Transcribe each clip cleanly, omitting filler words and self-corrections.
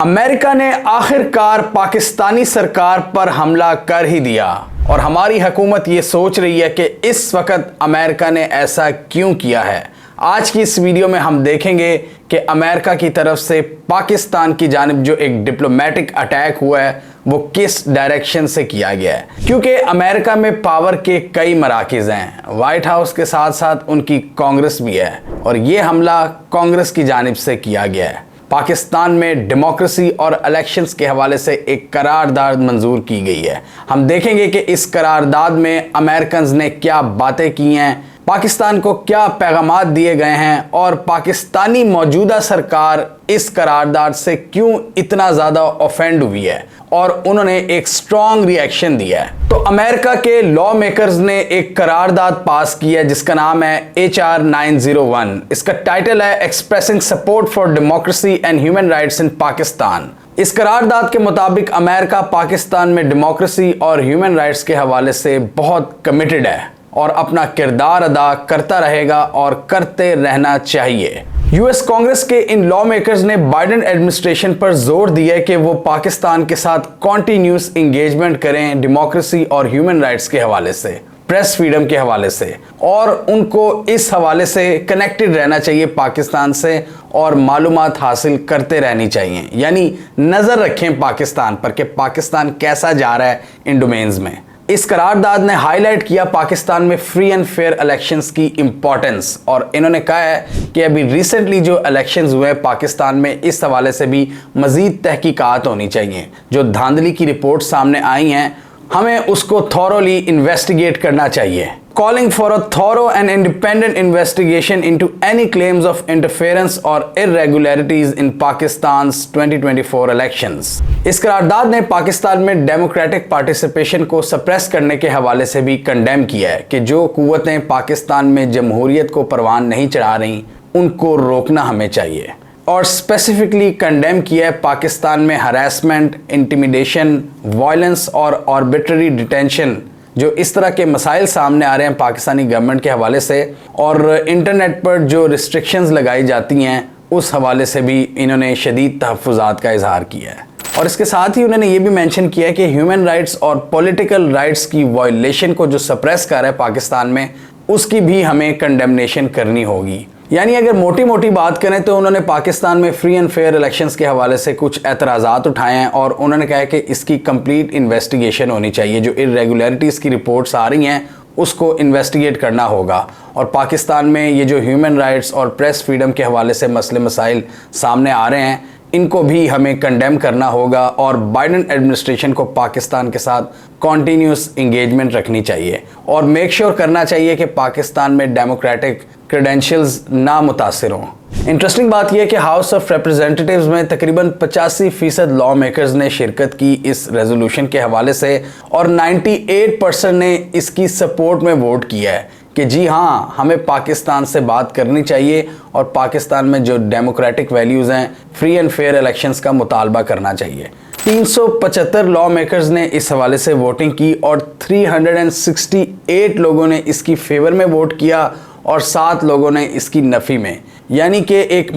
America ने आखिरकार पाकिस्तानी सरकार पर हमला कर ही दिया और हमारी हुकूमत ये सोच रही है कि इस वक्त अमेरिका ने ऐसा क्यों किया है। आज की इस वीडियो में हम देखेंगे कि अमेरिका की तरफ से पाकिस्तान की जानिब जो एक डिप्लोमेटिक अटैक हुआ है वो किस डायरेक्शन से किया गया है, क्योंकि अमेरिका में पावर के कई मराकिज़ हैं। वाइट हाउस के साथ साथ उनकी कांग्रेस भी है और ये हमला कांग्रेस की जानिब से किया गया है। पाकिस्तान में डेमोक्रेसी और इलेक्शंस के हवाले से एक करारदाद मंजूर की गई है। हम देखेंगे कि इस करारदाद में अमेरिकन्स ने क्या बातें की हैं, पाकिस्तान को क्या पैगामात दिए गए हैं और पाकिस्तानी मौजूदा सरकार इस करारदाद से क्यों इतना ज़्यादा ऑफेंड हुई है और उन्होंने एक स्ट्रॉन्ग रिएक्शन दिया है। तो अमेरिका के लॉ मेकर्स ने एक करारदाद पास की है जिसका नाम है HR 901। इसका टाइटल है expressing support for democracy and human rights in Pakistan. इस करारदाद के मुताबिक अमेरिका पाकिस्तान में डेमोक्रेसी और ह्यूमन राइट्स के हवाले से बहुत कमिटेड है और अपना किरदार अदा करता रहेगा और करते रहना चाहिए। यूएस कांग्रेस के इन लॉ मेकर्स ने बाइडेन एडमिनिस्ट्रेशन पर जोर दिया है कि वो पाकिस्तान के साथ कॉन्टिन्यूस इंगेजमेंट करें डेमोक्रेसी और ह्यूमन राइट्स के हवाले से, प्रेस फ्रीडम के हवाले से, और उनको इस हवाले से कनेक्टेड रहना चाहिए पाकिस्तान से और मालूमात हासिल करते रहनी चाहिए। यानी नज़र रखें पाकिस्तान पर कि पाकिस्तान कैसा जा रहा है इन डोमेन्स में। इस करारदाद ने हाईलाइट किया पाकिस्तान में फ्री एंड फेयर इलेक्शंस की इंपॉर्टेंस और इन्होंने कहा है कि अभी रिसेंटली जो इलेक्शंस हुए पाकिस्तान में इस हवाले से भी मज़ीद तहकीकात होनी चाहिए। जो धांधली की रिपोर्ट सामने आई हैं हमें उसको थॉरोली इन्वेस्टिगेट करना चाहिए। Calling for a thorough and independent investigation into any claims of interference और इरेगुलरिटीज इन पाकिस्तान 2024 इलेक्शंस। इस करारदाद ने पाकिस्तान में डेमोक्रेटिक पार्टिसिपेशन को सप्रेस करने के हवाले से भी कंडेम किया है कि जो कुव्वतें पाकिस्तान में जमहूरियत को परवान नहीं चढ़ा रही उनको रोकना हमें चाहिए, और स्पेसिफिकली कंडेम किया है पाकिस्तान में हरासमेंट, इंटिमिडेशन, वायलेंस और आर्बिट्ररी डिटेंशन, जो इस तरह के मसाइल सामने आ रहे हैं पाकिस्तानी गवर्नमेंट के हवाले से, और इंटरनेट पर जो रिस्ट्रिक्शंस लगाई जाती हैं उस हवाले से भी इन्होंने शदीद तहफ़्फ़ुज़ात का इजहार किया है। और इसके साथ ही उन्होंने ये भी मेंशन किया है कि ह्यूमन राइट्स और पॉलिटिकल राइट्स की वायलेशन को जो सप्रेस कर रहा है पाकिस्तान में उसकी भी हमें कंडेमनेशन करनी होगी। यानी अगर मोटी मोटी बात करें तो उन्होंने पाकिस्तान में फ्री एंड फेयर इलेक्शंस के हवाले से कुछ एतराज़ात उठाए हैं और उन्होंने कहा है कि इसकी कंप्लीट इन्वेस्टिगेशन होनी चाहिए। जो इरेगुलरिटीज़ की रिपोर्ट्स आ रही हैं उसको इन्वेस्टिगेट करना होगा और पाकिस्तान में ये जो ह्यूमन राइट्स और प्रेस फ्रीडम के हवाले से मसले मसाइल सामने आ रहे हैं इनको भी हमें कंडेम करना होगा और बाइडेन एडमिनिस्ट्रेशन को पाकिस्तान के साथ कॉन्टीन्यूस इंगेजमेंट रखनी चाहिए और मेक श्योर करना चाहिए कि पाकिस्तान में डेमोक्रेटिक क्रेडेंशियल्स ना मुतासिर हों। इंटरेस्टिंग बात यह है कि हाउस ऑफ रिप्रेजेंटेटिव्स में तकरीबन 85% लॉ मेकर्स ने शिरकत की इस रेजोल्यूशन के हवाले से और 98% ने इसकी सपोर्ट में वोट किया है कि जी हाँ, हमें पाकिस्तान से बात करनी चाहिए और पाकिस्तान में जो डेमोक्रेटिक वैल्यूज़ हैं, फ्री एंड फेयर इलेक्शंस का मुतालबा करना चाहिए। 375 लॉ मेकर्स ने इस हवाले से वोटिंग की और 368 लोगों ने इसकी फेवर में वोट किया और 7 लोगों ने इसकी नफ़ी में, यानी कि एक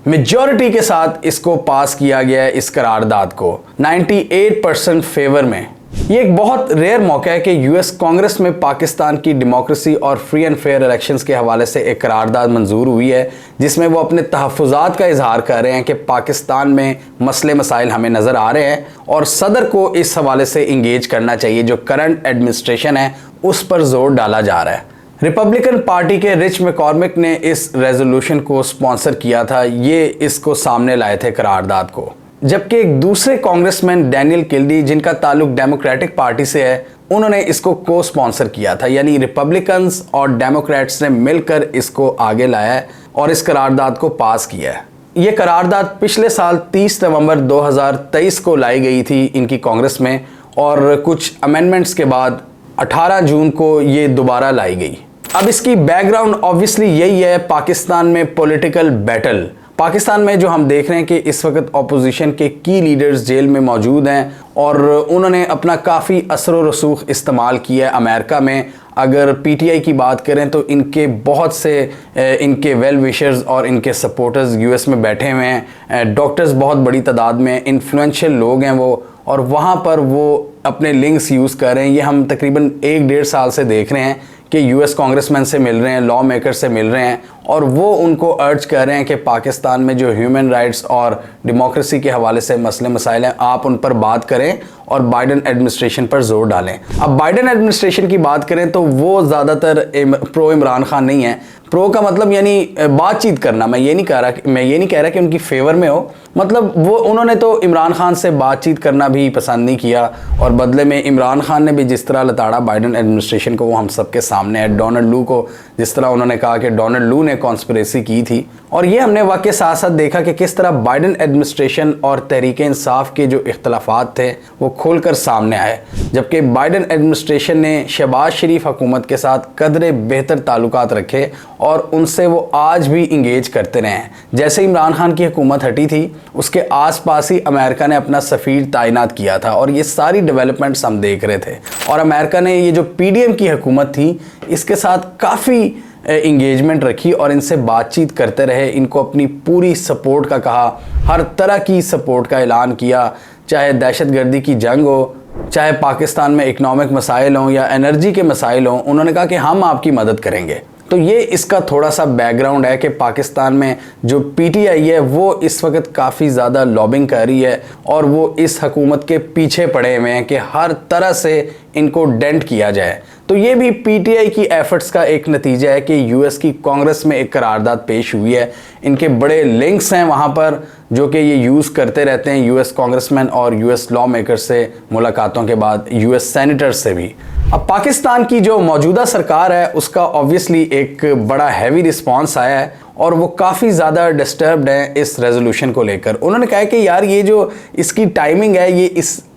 मेजॉरिटी के साथ इसको पास किया गया है इस करारदाद को 98% फेवर में। ये एक बहुत रेयर मौका है कि यूएस कांग्रेस में पाकिस्तान की डेमोक्रेसी और फ्री एंड फेयर इलेक्शंस के हवाले से एक करारदाद मंजूर हुई है जिसमें वो अपने तहफ़्फ़ुज़ात का इजहार कर रहे हैं कि पाकिस्तान में मसले मसाइल हमें नज़र आ रहे हैं और सदर को इस हवाले से इंगेज करना चाहिए। जो करंट एडमिनिस्ट्रेशन है उस पर जोर डाला जा रहा है। रिपब्लिकन पार्टी के रिच मैकॉर्मिक ने इस रेजोल्यूशन को स्पॉन्सर किया था, ये इसको सामने लाए थे करारदाद को, जबकि एक दूसरे कांग्रेसमैन डैनियल किल्डी जिनका ताल्लुक डेमोक्रेटिक पार्टी से है उन्होंने इसको को स्पॉन्सर किया था। यानी रिपब्लिकन्स और डेमोक्रेट्स ने मिलकर इसको आगे लाया है और इस करारदाद को पास किया है। ये करारदाद पिछले साल 30 नवंबर 2023 को लाई गई थी इनकी कांग्रेस में और कुछ अमेंडमेंट्स के बाद 18 जून को ये दोबारा लाई गई। अब इसकी बैकग्राउंड ऑब्वियसली यही है, पाकिस्तान में पॉलिटिकल बैटल, पाकिस्तान में जो हम देख रहे हैं कि इस वक्त अपोजिशन के की लीडर्स जेल में मौजूद हैं और उन्होंने अपना काफ़ी असर व रसूख इस्तेमाल किया है अमेरिका में। अगर पीटीआई की बात करें तो इनके बहुत से इनके वेल विशर्स और इनके सपोर्टर्स यूएस में बैठे हुए हैं। डॉक्टर्स बहुत बड़ी तादाद में, इन्फ्लुएंशियल लोग हैं वो, और वहाँ पर वो अपने लिंक्स यूज़ कर रहे हैं। ये हम तकरीबन 1-1.5 साल से देख रहे हैं कि यूएस कांग्रेसमैन से मिल रहे हैं, लॉ मेकर से मिल रहे हैं, और वो उनको अर्ज कर रहे हैं कि पाकिस्तान में जो ह्यूमन राइट्स और डेमोक्रेसी के हवाले से मसले मसाइल हैं, आप उन पर बात करें और बाइडन एडमिनिस्ट्रेशन पर जोर डालें। अब बाइडन एडमिनिस्ट्रेशन की बात करें तो वो ज़्यादातर प्रो इमरान खान नहीं है। प्रो का मतलब यानी बातचीत करना, मैं ये नहीं कह रहा कि उनकी फेवर में हो, मतलब वो उन्होंने तो इमरान खान से बातचीत करना भी पसंद नहीं किया, और बदले में इमरान खान ने भी जिस तरह लताड़ा बाइडन एडमिनिस्ट्रेशन को, वो हम सबके सामने है। डोनाल्ड लू को जिस तरह उन्होंने कहा कि डोनाल्ड लू ने कॉन्स्पिरेसी की थी, और ये हमने वाकई साथ साथ देखा कि किस तरह बाइडन एडमिनिस्ट्रेशन और तहरीक इंसाफ के जो इख्तलाफात थे वो खोलकर सामने आए, जबकि बाइडन एडमिनिस्ट्रेशन ने शहबाज शरीफ हुकूमत के साथ कदरे बेहतर ताल्लुकात रखे और उनसे वो आज भी इंगेज करते रहे हैं। जैसे इमरान खान की हुकूमत हटी थी, उसके आसपास ही अमेरिका ने अपना सफ़ीर तैनात किया था, और ये सारी डेवलपमेंट्स हम देख रहे थे। और अमेरिका ने ये जो पीडीएम की हुकूमत थी, इसके साथ काफ़ी इंगेजमेंट रखी और इनसे बातचीत करते रहे, इनको अपनी पूरी सपोर्ट का कहा, हर तरह की सपोर्ट का ऐलान किया, चाहे दहशतगर्दी की जंग हो, चाहे पाकिस्तान में इकनॉमिक मसाइल हों या एनर्जी के मसाइल हों, उन्होंने कहा कि हम आपकी मदद करेंगे। तो ये इसका थोड़ा सा बैकग्राउंड है कि पाकिस्तान में जो पीटीआई है वो इस वक्त काफ़ी ज़्यादा लॉबिंग कर रही है, और वो इस हुकूमत के पीछे पड़े हुए हैं कि हर तरह से इनको डेंट किया जाए। तो ये भी पीटीआई की एफर्ट्स का एक नतीजा है कि यूएस की कांग्रेस में एक करारदाद पेश हुई है। इनके बड़े लिंक्स हैं वहाँ पर जो कि ये यूज़ करते रहते हैं, यूएस कांग्रेसमैन और यूएस लॉ मेकर से मुलाकातों के बाद यूएस सेनेटर्स से भी। अब पाकिस्तान की जो मौजूदा सरकार है उसका ऑब्वियसली एक बड़ा हैवी रिस्पांस आया है, और वो काफ़ी ज़्यादा डिस्टर्ब्ड है इस रेजोल्यूशन को लेकर। उन्होंने कहा कि यार ये जो इसकी टाइमिंग है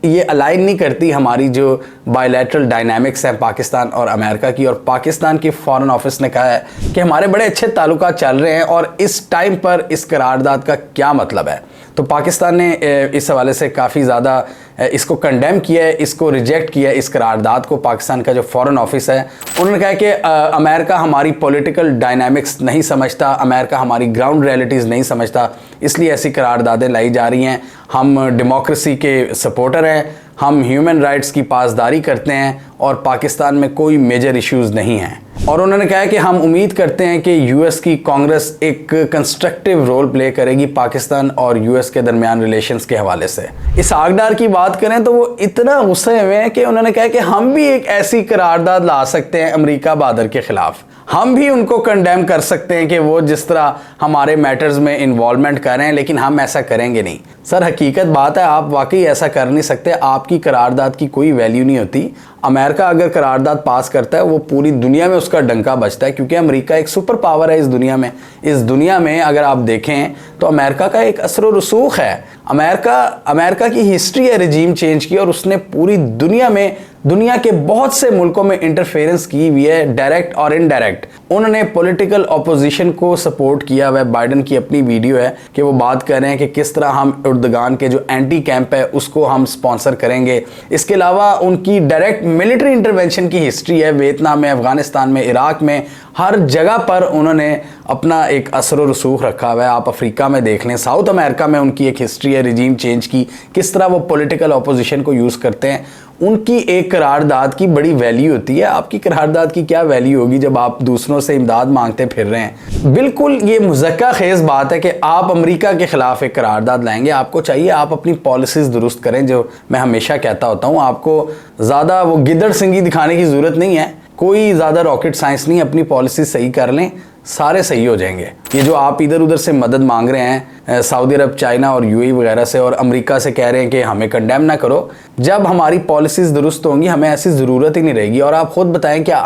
ये अलाइन नहीं करती हमारी जो बायलैटरल डायनामिक्स हैं पाकिस्तान और अमेरिका की। और पाकिस्तान की फॉरेन ऑफिस ने कहा है कि हमारे बड़े अच्छे ताल्लुकात चल रहे हैं और इस टाइम पर इस करारदाद का क्या मतलब है। तो पाकिस्तान ने इस हवाले से काफ़ी ज़्यादा इसको कंडेम किया है, इसको रिजेक्ट किया है, इस करारदाद को। पाकिस्तान का जो फॉरेन ऑफिस है उन्होंने कहा कि अमेरिका हमारी पॉलिटिकल डायनामिक्स नहीं समझता, अमेरिका हमारी ग्राउंड रियलिटीज़ नहीं समझता, इसलिए ऐसी करारदादें लाई जा रही हैं। हम डेमोक्रेसी के सपोर्टर हैं, हम ह्यूमन राइट्स की पासदारी करते हैं, और पाकिस्तान में कोई मेजर इश्यूज़ नहीं हैं। और उन्होंने कहा कि हम उम्मीद करते हैं कि यूएस की कांग्रेस एक कंस्ट्रक्टिव रोल प्ले करेगी पाकिस्तान और यूएस के दरमियान रिलेशंस के हवाले से। इस आगडार की बात करें तो वो इतना गुस्से हुए हैं कि उन्होंने कहा कि हम भी एक ऐसी करारदाद ला सकते हैं अमेरिका बादर के खिलाफ, हम भी उनको कंडेम कर सकते हैं कि वो जिस तरह हमारे मैटर्स में इन्वॉल्वमेंट कर रहे हैं, लेकिन हम ऐसा करेंगे नहीं। सर हकीकत बात है, आप वाकई ऐसा कर नहीं सकते, आपकी करारदाद की कोई वैल्यू नहीं होती। अमेरिका अगर करारदाद पास करता है वो पूरी दुनिया में उसका डंका बजता है, क्योंकि अमेरिका एक सुपर पावर है इस दुनिया में। इस दुनिया में अगर आप देखें तो अमेरिका का एक असर व रसूख है। अमेरिका की हिस्ट्री है रजीम चेंज की, और उसने पूरी दुनिया में दुनिया के बहुत से मुल्कों में इंटरफेरेंस की हुई है, डायरेक्ट और इनडायरेक्ट। उन्होंने पॉलिटिकल ऑपोजिशन को सपोर्ट किया हुआ है। बाइडन की अपनी वीडियो है कि वो बात कर रहे हैं कि किस तरह हम उर्दगान के जो एंटी कैंप है उसको हम स्पॉन्सर करेंगे। इसके अलावा उनकी डायरेक्ट मिलिट्री इंटरवेंशन की हिस्ट्री है, वियतनाम में, अफगानिस्तान में, इराक में, हर जगह पर उन्होंने अपना एक असर व रसूख रखा हुआ है। आप अफ्रीका में देख लें, साउथ अमेरिका में उनकी एक हिस्ट्री है रिजीम चेंज की, किस तरह वो पॉलिटिकल ऑपोजिशन को यूज़ करते हैं। उनकी एक करारदाद की बड़ी वैल्यू होती है, आपकी करारदाद की क्या वैल्यू होगी जब आप दूसरों से इमदाद मांगते फिर रहे हैं। बिल्कुल ये मुज़क्का खेज़ बात है कि आप अमेरिका के खिलाफ एक करारदाद लाएंगे। आपको चाहिए आप अपनी पॉलिसीज़ दुरुस्त करें, जो मैं हमेशा कहता होता हूँ, आपको ज़्यादा वो गिद्दड़ सिंगी दिखाने की ज़रूरत नहीं है, कोई ज़्यादा रॉकेट साइंस नहीं, अपनी पॉलिसी सही कर लें, सारे सही हो जाएंगे। ये जो आप इधर उधर से मदद मांग रहे हैं सऊदी अरब, चाइना और यूएई वगैरह से, और अमेरिका से कह रहे हैं कि हमें कंडेम ना करो, जब हमारी पॉलिसीज़ दुरुस्त होंगी हमें ऐसी ज़रूरत ही नहीं रहेगी। और आप ख़ुद बताएं क्या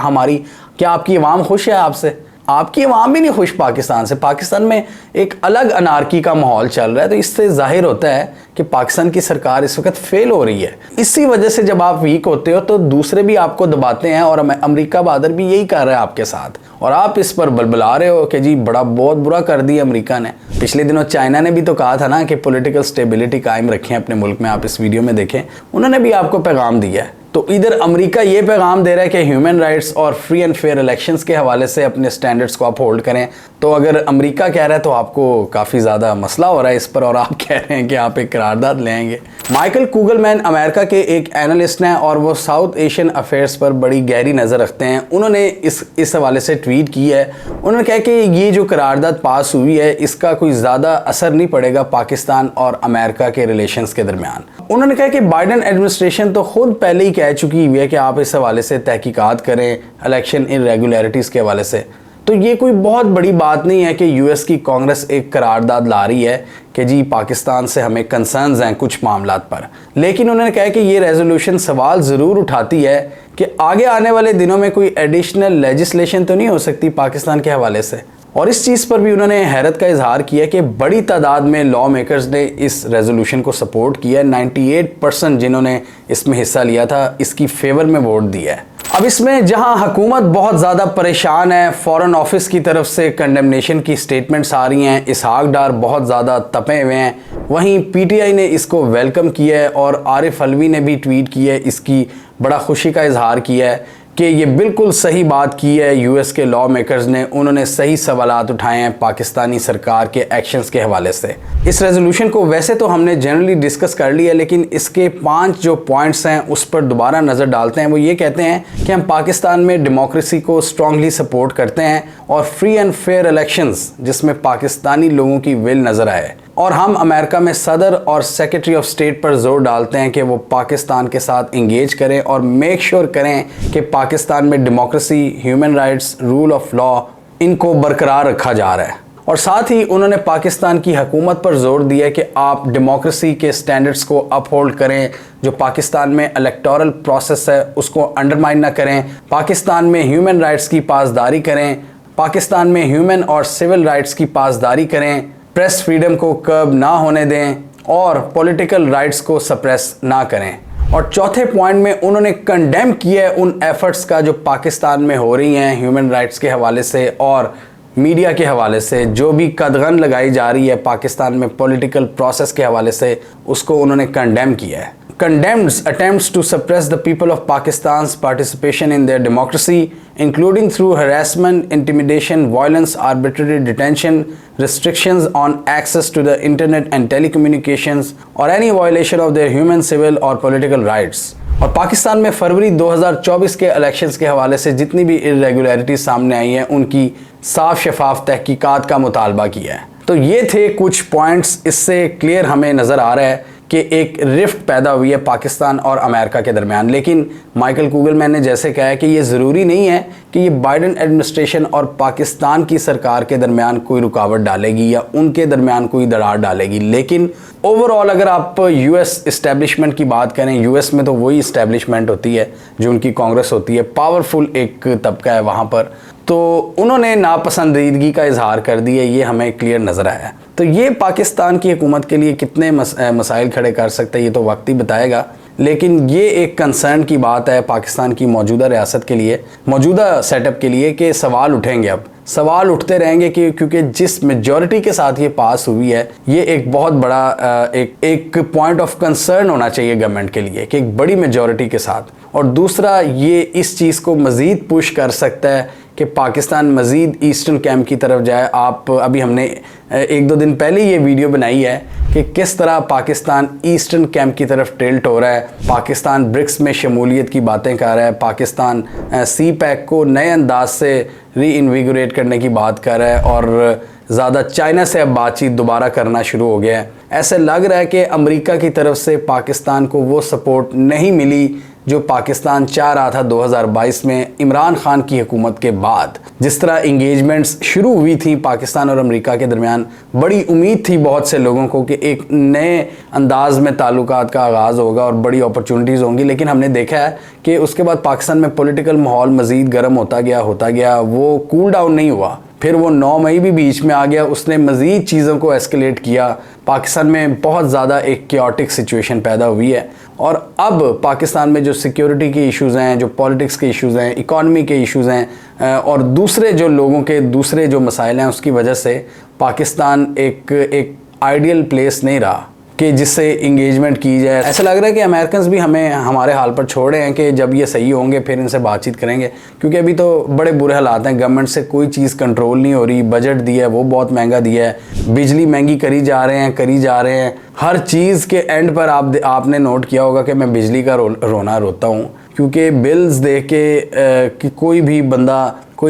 आपकी आवाम खुश है आपसे? आपकी आवाम भी नहीं खुश पाकिस्तान से। पाकिस्तान में एक अलग अनारकी का माहौल चल रहा है। तो इससे जाहिर होता है कि पाकिस्तान की सरकार इस वक्त फेल हो रही है। इसी वजह से जब आप वीक होते हो तो दूसरे भी आपको दबाते हैं, और अमेरिका बहादुर भी यही कर रहा है आपके साथ, और आप इस पर बलबला रहे हो कि जी बहुत बुरा कर दिया अमेरिका ने। पिछले दिनों चाइना ने भी तो कहा था ना कि पॉलिटिकल स्टेबिलिटी कायम रखें अपने मुल्क में। आप इस वीडियो में देखें, उन्होंने भी आपको पैगाम दिया है। तो इधर अमेरिका ये पैगाम दे रहा है कि ह्यूमन राइट्स और फ्री एंड फेयर इलेक्शंस के हवाले से अपने स्टैंडर्ड्स को आप होल्ड करें। तो अगर अमेरिका कह रहा है तो आपको काफ़ी ज़्यादा मसला हो रहा है इस पर, और आप कह रहे हैं कि आप एक करारदाद ले आएंगे। माइकल कुगलमैन अमेरिका के एक एनालिस्ट हैं और वो साउथ एशियन अफेयर्स पर बड़ी गहरी नज़र रखते हैं। उन्होंने इस हवाले से ट्वीट की है। उन्होंने कहा कि ये जो करारदाद पास हुई है इसका कोई ज़्यादा असर नहीं पड़ेगा पाकिस्तान और अमेरिका के रिलेशंस के दरमियान। उन्होंने कहा कि बाइडन एडमिनिस्ट्रेशन तो खुद पहले ही कह चुकी हुई है कि आप इस हवाले से तहकीकात करें इलेक्शन इरेगुलरिटीज़ के हवाले से। तो ये कोई बहुत बड़ी बात नहीं है कि यूएस की कांग्रेस एक करारदाद ला रही है कि जी पाकिस्तान से हमें कंसर्न्स हैं कुछ मामलात पर। लेकिन उन्होंने कहा कि ये रेजोल्यूशन सवाल ज़रूर उठाती है कि आगे आने वाले दिनों में कोई एडिशनल लेजिस्लेशन तो नहीं हो सकती पाकिस्तान के हवाले से। और इस चीज़ पर भी उन्होंने हैरत का इजहार किया कि बड़ी तादाद में लॉ मेकर्स ने इस रेजोल्यूशन को सपोर्ट किया। 98% जिन्होंने इसमें हिस्सा लिया था इसकी फेवर में वोट दिया है। अब इसमें जहां हुकूमत बहुत ज़्यादा परेशान है, फॉरेन ऑफिस की तरफ से कंडेमनेशन की स्टेटमेंट्स आ रही हैं, इसहाक डार बहुत ज़्यादा तपे हुए हैं, वहीं पीटीआई ने इसको वेलकम किया है और आरिफ अलवी ने भी ट्वीट किया है, इसकी बड़ा खुशी का इजहार किया है कि ये बिल्कुल सही बात की है यूएस के लॉ मेकर्स ने। उन्होंने सही सवालात उठाए हैं पाकिस्तानी सरकार के एक्शंस के हवाले से। इस रेजोल्यूशन को वैसे तो हमने जनरली डिस्कस कर लिया, लेकिन इसके 5 जो पॉइंट्स हैं उस पर दोबारा नज़र डालते हैं। वो ये कहते हैं कि हम पाकिस्तान में डेमोक्रेसी को स्ट्रांगली सपोर्ट करते हैं और फ्री एंड फेयर इलेक्शंस जिसमें पाकिस्तानी लोगों की विल नज़र आए, और हम अमेरिका में सदर और सेक्रेटरी ऑफ स्टेट पर जोर डालते हैं कि वो पाकिस्तान के साथ इंगेज करें और मेक श्योर करें कि पाकिस्तान में democracy, human rights, rule of law इनको बरकरार रखा जा रहा है। और साथ ही उन्होंने पाकिस्तान की हुकूमत पर जोर दिया कि आप डेमोक्रेसी के स्टैंडर्ड्स को अपहोल्ड करें, जो पाकिस्तान में इलेक्टोरल प्रोसेस है उसको अंडरमाइन ना करें, पाकिस्तान में ह्यूमन राइट्स की पासदारी करें, पाकिस्तान में ह्यूमन और सिविल राइट्स की पासदारी करें, प्रेस फ्रीडम को कर्ब ना होने दें और पॉलिटिकल राइट्स को सप्रेस ना करें। और चौथे पॉइंट में उन्होंने कंडेम किया है उन एफर्ट्स का जो पाकिस्तान में हो रही हैं ह्यूमन राइट्स के हवाले से और मीडिया के हवाले से, जो भी कदगन लगाई जा रही है पाकिस्तान में पॉलिटिकल प्रोसेस के हवाले से, उसको उन्होंने कंडेम किया है। Condemns attempts to suppress the people of Pakistan's participation in their democracy, including through harassment, intimidation, violence, arbitrary detention, restrictions on access to the internet and telecommunications, or any violation of their human, civil or political rights. और पाकिस्तान में फरवरी 2024 के elections के हवाले से जितनी भी irregularity सामने आई हैं उनकी साफ शफाफ तहकीकात का मुतालबा किया है। तो ये थे कुछ पॉइंट्स। इससे क्लियर हमें नज़र आ रहा है कि एक रिफ्ट पैदा हुई है पाकिस्तान और अमेरिका के दरमियान। लेकिन माइकल कुगलमैन ने जैसे कहा है कि ये ज़रूरी नहीं है कि ये बाइडन एडमिनिस्ट्रेशन और पाकिस्तान की सरकार के दरमियान कोई रुकावट डालेगी या उनके दरमियान कोई दरार डालेगी। लेकिन ओवरऑल अगर आप यूएस इस्टेब्लिशमेंट की बात करें, यूएस में तो वही इस्टेब्लिशमेंट होती है जो उनकी कांग्रेस होती है, पावरफुल एक तबका है वहाँ पर, तो उन्होंने नापसंदीदगी का इजहार कर दिया, ये हमें क्लियर नज़र आया। तो ये पाकिस्तान की हुकूमत के लिए कितने मसाइल खड़े कर सकते हैं ये तो वक्त ही बताएगा। लेकिन ये एक कंसर्न की बात है पाकिस्तान की मौजूदा रियासत के लिए, मौजूदा सेटअप के लिए, कि सवाल उठेंगे, अब सवाल उठते रहेंगे कि क्योंकि जिस मेजॉरिटी के साथ ये पास हुई है ये एक बहुत बड़ा एक पॉइंट ऑफ कंसर्न होना चाहिए गवर्नमेंट के लिए कि एक बड़ी मेजॉरिटी के साथ। और दूसरा, ये इस चीज़ को मज़ीद पुश कर सकता है कि पाकिस्तान मज़ीद ईस्टर्न कैंप की तरफ जाए। आप अभी हमने 1-2 दिन पहले ये वीडियो बनाई है कि किस तरह पाकिस्तान ईस्टर्न कैंप की तरफ टिल्ट हो रहा है। पाकिस्तान ब्रिक्स में शमूलियत की बातें कर रहा है, पाकिस्तान सी पैक को नए अंदाज से री इन्विगोरेट करने की बात कर रहा है और ज़्यादा चाइना से अब बातचीत दोबारा करना शुरू हो गया है। ऐसे लग रहा है कि अमेरिका की तरफ से पाकिस्तान को वो सपोर्ट नहीं मिली जो पाकिस्तान चाह रहा था 2022 में इमरान खान की हुकूमत के बाद। जिस तरह इंगेजमेंट्स शुरू हुई थी पाकिस्तान और अमेरिका के दरमियान, बड़ी उम्मीद थी बहुत से लोगों को कि एक नए अंदाज में ताल्लुकात का आगाज़ होगा और बड़ी अपॉर्चुनिटीज़ होंगी, लेकिन हमने देखा है कि उसके बाद पाकिस्तान में पॉलिटिकल माहौल मज़ीद गर्म होता गया, वो कूल डाउन नहीं हुआ। फिर वो 9 मई भी बीच में आ गया, उसने मज़ीद चीज़ों को एस्केलेट किया। पाकिस्तान में बहुत ज़्यादा एक क्योटिक सिचुएशन पैदा हुई है और अब पाकिस्तान में जो सिक्योरिटी के इश्यूज़ हैं, जो पॉलिटिक्स के इश्यूज़ हैं, इकॉनमी के इश्यूज़ हैं और दूसरे जो लोगों के दूसरे जो मसाइल हैं, उसकी वजह से पाकिस्तान एक आइडियल प्लेस नहीं रहा कि जिससे इंगेजमेंट की जाए। ऐसा लग रहा है कि अमेरिकन्स भी हमें हमारे हाल पर छोड़ रहे हैं कि जब ये सही होंगे फिर इनसे बातचीत करेंगे, क्योंकि अभी तो बड़े बुरे हालात हैं। गवर्नमेंट से कोई चीज़ कंट्रोल नहीं हो रही, बजट दिया है वो बहुत महंगा दिया है, बिजली महंगी करी जा रहे हैं। हर चीज़ के एंड पर आपने नोट किया होगा कि मैं बिजली का रोना रोता हूँ, क्योंकि बिल्स देख के कि कोई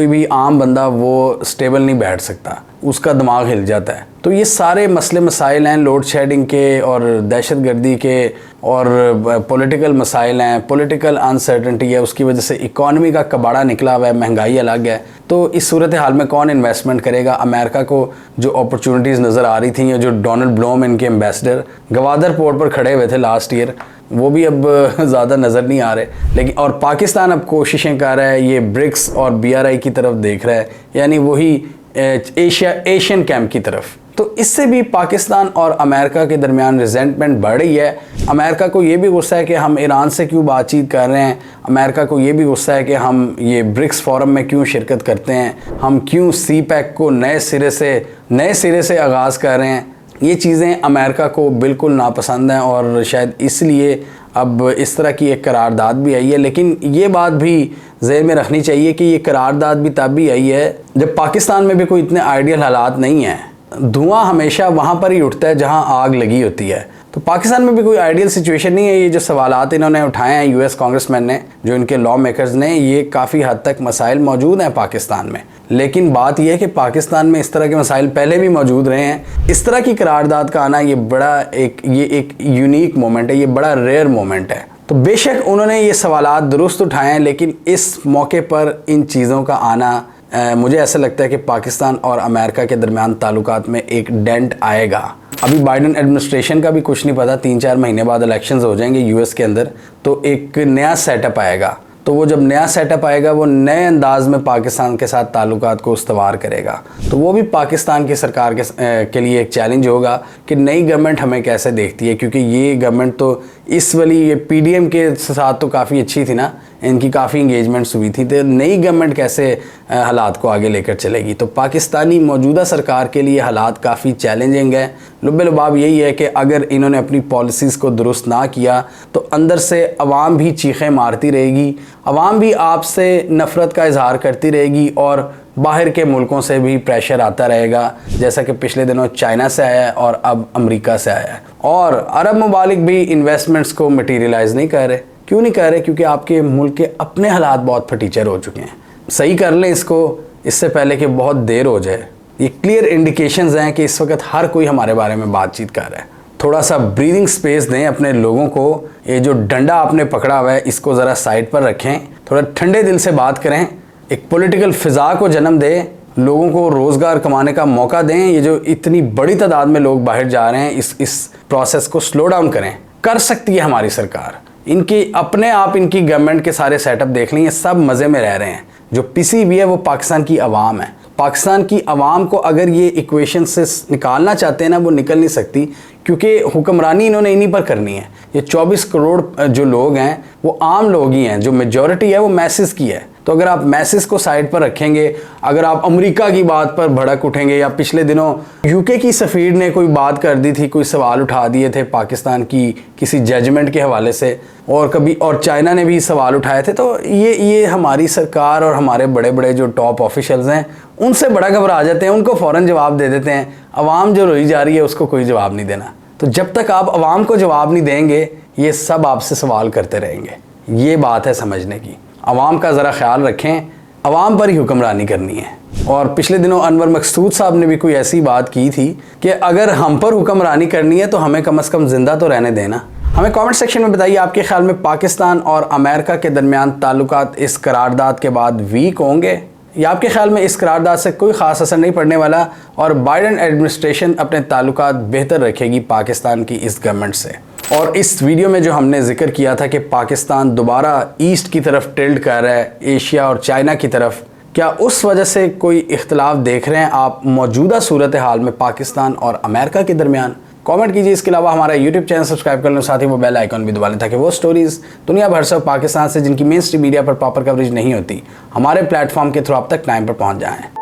भी आम बंदा वो स्टेबल नहीं बैठ सकता, उसका दिमाग हिल जाता है। तो ये सारे मसले मसाइल हैं लोड शेडिंग के और दहशतगर्दी के और पॉलिटिकल मसाइल हैं, पॉलिटिकल अनसर्टेनिटी है, उसकी वजह से इकॉनमी का कबाड़ा निकला हुआ है, महंगाई अलग है। तो इस सूरत हाल में कौन इन्वेस्टमेंट करेगा? अमेरिका को जो अपॉर्चुनिटीज़ नज़र आ रही थी, जो डोनाल्ड ब्लूम इनके एम्बेसडर गवादर पोर्ट पर खड़े हुए थे लास्ट ईयर, वो भी अब ज़्यादा नज़र नहीं आ रहे। लेकिन और पाकिस्तान अब कोशिशें कर रहा है, ये ब्रिक्स और BRI की तरफ देख रहा है, यानी वही एशियन कैंप की तरफ। तो इससे भी पाकिस्तान और अमेरिका के दरमियान रिजेंटमेंट बढ़ रही है। अमेरिका को ये भी गुस्सा है कि हम ईरान से क्यों बातचीत कर रहे हैं, अमेरिका को ये भी गुस्सा है कि हम ये ब्रिक्स फोरम में क्यों शिरकत करते हैं, हम क्यों CPEC को नए सिरे से आगाज़ कर रहे हैं। ये चीज़ें अमेरिका को बिल्कुल नापसंद हैं और शायद इसलिए अब इस तरह की एक करारदाद भी आई है। लेकिन ये बात भी ज़हन में रखनी चाहिए कि ये करारदाद भी तब भी आई है जब पाकिस्तान में भी कोई इतने आइडियल हालात नहीं हैं। धुआं हमेशा वहाँ पर ही उठता है जहाँ आग लगी होती है। तो पाकिस्तान में भी कोई आइडियल सिचुएशन नहीं है। ये जो सवालात इन्होंने उठाए हैं US कांग्रेसमैन ने, जो इनके लॉ मेकर्स ने, ये काफ़ी हद तक मसाइल मौजूद हैं पाकिस्तान में। लेकिन बात यह है कि पाकिस्तान में इस तरह के मसाइल पहले भी मौजूद रहे हैं। इस तरह की करारदाद का आना ये एक यूनिक मोमेंट है, ये बड़ा रेयर मोमेंट है। तो बेशक उन्होंने ये सवालात दुरुस्त उठाए हैं, लेकिन इस मौके पर इन चीज़ों का आना मुझे ऐसा लगता है कि पाकिस्तान और अमेरिका के दरमियान ताल्लुकात में एक डेंट आएगा। अभी बाइडन एडमिनिस्ट्रेशन का भी कुछ नहीं पता, 3-4 महीने बाद इलेक्शंस हो जाएंगे US के अंदर, तो एक नया सेटअप आएगा। तो वो जब नया सेटअप आएगा वो नए अंदाज में पाकिस्तान के साथ ताल्लुकात को उस्तवार करेगा। तो वो भी पाकिस्तान की सरकार के लिए एक चैलेंज होगा कि नई गवर्नमेंट हमें कैसे देखती है, क्योंकि ये गवर्नमेंट तो इस वाली ये PDM के साथ तो काफ़ी अच्छी थी ना, इनकी काफ़ी इंगेजमेंट्स हुई थी। तो नई गवर्नमेंट कैसे हालात को आगे लेकर चलेगी। तो पाकिस्तानी मौजूदा सरकार के लिए हालात काफ़ी चैलेंजिंग है। लुब्बे लुबाब यही है कि अगर इन्होंने अपनी पॉलिसीज़ को दुरुस्त ना किया तो अंदर से अवाम भी चीखें मारती रहेगी, अवाम भी आपसे नफ़रत का इजहार करती रहेगी और बाहर के मुल्कों से भी प्रेशर आता रहेगा, जैसा कि पिछले दिनों चाइना से आया है और अब अमेरिका से आया है। और अरब ममालिक भी इन्वेस्टमेंट्स को मटीरियलाइज़ नहीं कर रहे। क्यों नहीं कर रहे? क्योंकि आपके मुल्क के अपने हालात बहुत फटीचर हो चुके हैं। सही कर लें इसको, इससे पहले कि बहुत देर हो जाए। ये क्लियर इंडिकेशंस हैं कि इस वक्त हर कोई हमारे बारे में बातचीत कर रहा है। थोड़ा सा ब्रीदिंग स्पेस दें अपने लोगों को। ये जो डंडा आपने पकड़ा हुआ है इसको ज़रा साइड पर रखें, थोड़ा ठंडे दिल से बात करें, एक पॉलिटिकल फ़िज़ा को जन्म दें, लोगों को रोज़गार कमाने का मौका दें। ये जो इतनी बड़ी तादाद में लोग बाहर जा रहे हैं, इस प्रोसेस को स्लो डाउन करें। कर सकती है हमारी सरकार। इनकी अपने आप इनकी गवर्नमेंट के सारे सेटअप देख लें, ये सब मज़े में रह रहे हैं। जो पिसी हुई है वो पाकिस्तान की आवाम है। पाकिस्तान की आवाम को अगर ये इक्वेशन से निकालना चाहते हैं ना, वो निकल नहीं सकती, क्योंकि हुक्मरानी इन्होंने इन्हीं पर करनी है। ये 24 करोड़ जो लोग हैं वो आम लोग ही हैं, जो मेजॉरिटी है वो मैसेस की है। तो अगर आप मैसेस को साइड पर रखेंगे, अगर आप अमेरिका की बात पर भड़क उठेंगे, या पिछले दिनों UK की सफ़ीर ने कोई बात कर दी थी, कोई सवाल उठा दिए थे पाकिस्तान की किसी जजमेंट के हवाले से, और चाइना ने भी सवाल उठाए थे, तो ये हमारी सरकार और हमारे बड़े बड़े जो टॉप ऑफिशियल्स हैं उनसे बड़ा घबरा जाते हैं, उनको फ़ौरन जवाब दे देते हैं। अवाम जो रोई जा रही है उसको कोई जवाब नहीं देना। तो जब तक आप अवाम को जवाब नहीं देंगे, ये सब आपसे सवाल करते रहेंगे। ये बात है समझने की। अवाम का ज़रा ख्याल रखें, अवाम पर ही हुक्मरानी करनी है। और पिछले दिनों अनवर मकसूद साहब ने भी कोई ऐसी बात की थी कि अगर हम पर हुक्मरानी करनी है तो हमें कम से कम ज़िंदा तो रहने देना। हमें कमेंट सेक्शन में बताइए, आपके ख्याल में पाकिस्तान और अमेरिका के दरमियान ताल्लुकात इस करारदाद के बाद वीक होंगे, या आपके ख्याल में इस करारदाद से कोई ख़ास असर नहीं पड़ने वाला और बाइडेन एडमिनिस्ट्रेशन अपने ताल्लुकात बेहतर रखेगी पाकिस्तान की इस गवर्नमेंट से। और इस वीडियो में जो हमने जिक्र किया था कि पाकिस्तान दोबारा ईस्ट की तरफ टिल्ट कर रहा है, एशिया और चाइना की तरफ, क्या उस वजह से कोई इख्तलाफ देख रहे हैं आप मौजूदा सूरत हाल में पाकिस्तान और अमेरिका के दरमियान? कमेंट कीजिए। इसके अलावा हमारा यूट्यूब चैनल सब्सक्राइब कर लें, साथ ही वो बेल आइकन भी दबा लें ताकि वो स्टोरीज़ दुनिया भर से पाकिस्तान से जिनकी मेन स्ट्रीम मीडिया पर प्रॉपर कवरेज नहीं होती, हमारे प्लेटफॉर्म के थ्रू आप तक टाइम पर पहुंच जाएं।